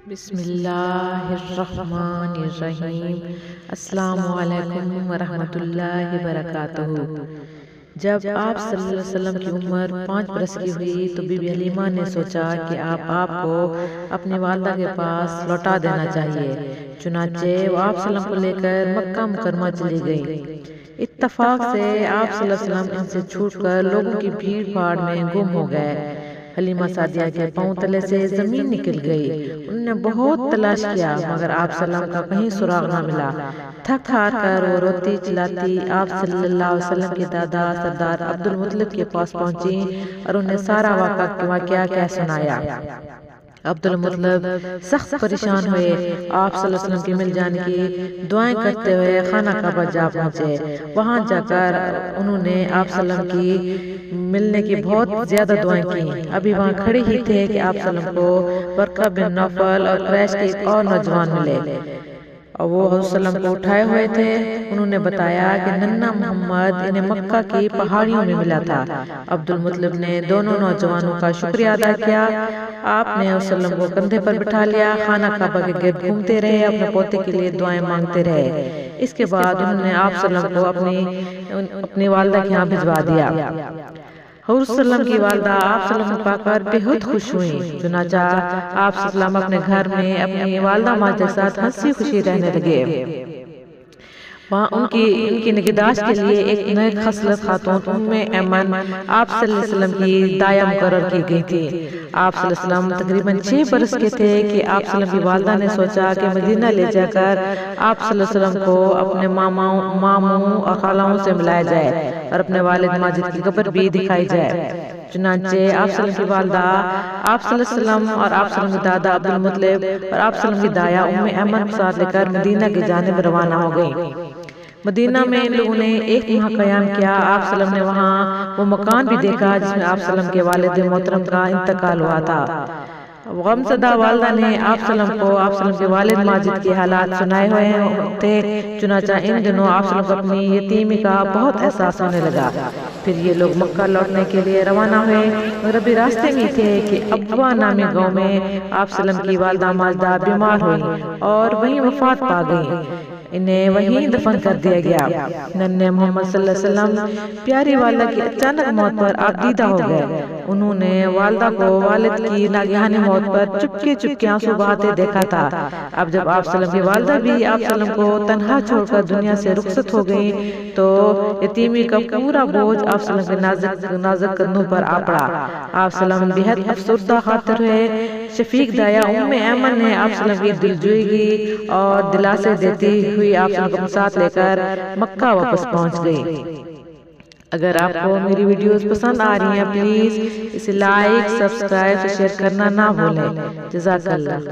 بسم اللہ الرحمن الرحیم۔ السلام علیکم ورحمۃ اللہ وبرکاتہ۔ جب آپ صلی اللہ علیہ وسلم کی عمر 5 برس کی ہوئی تو بی بی حلیمہ نے سوچا کہ آپ کو اپنی والدہ کے پاس لوٹا دینا چاہیے۔ چنانچہ وہ آپ صلی اللہ علیہ وسلم کو لے کر مکہ مکرمہ چلی گئی۔ اتفاق سے آپ صلی اللہ علیہ وسلم ان سے چھوٹ کر لوگوں کی بھیڑ بھاڑ میں گم ہو گئے۔ حلیمہ سعدیہ کے پاؤں تلے سے زمین نکل گئی۔ انہوں نے بہت تلاش کیا مگر آپ صلی اللہ علیہ وسلم کا کہیں سراغ نہ ملا۔ تھک ہار کر وہ روتی چلاتی آپ صلی اللہ علیہ وسلم کے دادا سردار عبد المطلب کے پاس پہنچی اور انہیں سارا واقعہ کہہ سنایا۔ عبد المطلب سخت پریشان ہوئے۔ آپ صلی اللہ علیہ وسلم کے مل جانے کی دعائیں کرتے ہوئے خانہ کعبہ جا پہنچے۔ وہاں جا کر انہوں نے آپ صلی اللہ علیہ وسلم کی ملنے کی بہت زیادہ دعائیں کی۔ ابھی وہاں کھڑے ہی تھے کہ آپ صلی اللہ علیہ وسلم کو ورقہ بن نوفل اور قریش کے ایک اور نوجوان ملے اور وہ حضور صلی اللہ علیہ وسلم کو اٹھائے ہوئے تھے۔ انہوں نے بتایا کہ ننھا محمد انہیں مکہ کی پہاڑیوں میں ملا تھا۔ عبد المطلب نے دونوں نوجوانوں کا شکریہ ادا کیا۔ آپ نے حضور صلی اللہ علیہ وسلم کو کندھے پر بٹھا لیا، خانہ کعبہ کے گرد گھومتے رہے، اپنے پوتے کے لیے دعائیں مانگتے رہے۔ اس کے بعد انہوں نے آپ صلی اللہ علیہ وسلم کو اپنی والدہ کے ہاں بھجوا دیا۔ حضور صلی اللہ علیہ وسلم کی والدہ آپ صلی اللہ علیہ وسلم کو پا کر بے حد خوش ہوئیں۔ چنانچہ آپ صلی اللہ علیہ وسلم اپنے گھر میں اپنی والدہ ماجدہ کے ساتھ ہنسی خوشی رہنے لگے۔ وہاں ان کی نگہداشت کے لیے ایک نیک خصلت خاتون ایمن آپ صلی اللہ علیہ وسلم کی دایا مقرر کی گئی تھی۔ آپ صلی اللہ علیہ وسلم تقریباً 6 برس کے تھے کہ آپ صلی اللہ علیہ وسلم کی والدہ نے سوچا کہ مدینہ لے جا کر آپ صلی اللہ علیہ وسلم کو اپنے ماموں اور خالوں سے ملایا جائے اور اپنے والد ماجد کی قبر بھی دکھائی جائے۔ چنانچہ آپ صلی اللہ علیہ وسلم کی والدہ آپ صلی اللہ علیہ وسلم اور آپ صلی اللہ علیہ وسلم کے دادا عبد المطلب اور آپ صلی اللہ علیہ وسلم کی دایا ایمن کو ساتھ لے کر مدینہ کی جانب روانہ ہو گئی۔ مدینہ میں ان لوگوں نے 1 ماہ قیام کیا۔ آپ صلی اللہ علیہ وسلم نے وہاں وہ مکان بھی دیکھا جس میں آپ صلی اللہ علیہ وسلم کے والد محترم کا انتقال ہوا تھا۔ غم زدہ والدہ نے آپ صلی اللہ علیہ وسلم کو آپ صلی اللہ علیہ وسلم کے والد ماجد کے حالات سنائے ہوئے تھے۔ چنانچہ ان دنوں آپ صلی اللہ علیہ وسلم کو اپنی یتیمی کا بہت احساس ہونے لگا۔ پھر یہ لوگ مکہ لوٹنے کے لیے روانہ ہوئے مگر ابھی راستے میں تھے کہ ابوا نامی گاؤں میں آپ صلی اللہ علیہ وسلم کی والدہ ماجدہ بیمار ہوئی اور وہیں وفات پا گئی۔ انہیں وہیں دفن کر دیا گیا۔ ننھے محمد صلی اللہ علیہ وسلم پیاری والدہ کی اچانک موت پر آپ دیدہ ہو گئے۔ انہوں نے والدہ کو والد کی ناگہانی موت پر چپکے آنسو بہاتے دیکھا تھا۔ اب جب آپ صلی اللہ علیہ وسلم کی والدہ بھی آپ صلی اللہ علیہ وسلم کو تنہا چھوڑ کر دنیا سے رخصت ہو گئی تو یتیمی کا پورا بوجھ آپ صلی اللہ علیہ وسلم کے نازک کندھوں پر آ پڑا۔ آپ صلی اللہ علیہ وسلم بہت افسردہ خاطر ہوئے۔ شفیق دایا ایمن نے آپ صلی اللہ علیہ وسلم کی دلجوئی کی اور دلاسے دیتی ہوئی آپ صلی اللہ علیہ وسلم کو ساتھ لے کر مکہ واپس پہنچ گئی۔ اگر آپ کو میری ویڈیوز پسند آ رہی ہیں پلیز اسے لائک، سبسکرائب، شیئر کرنا نہ بھولیں۔ جزاک اللہ۔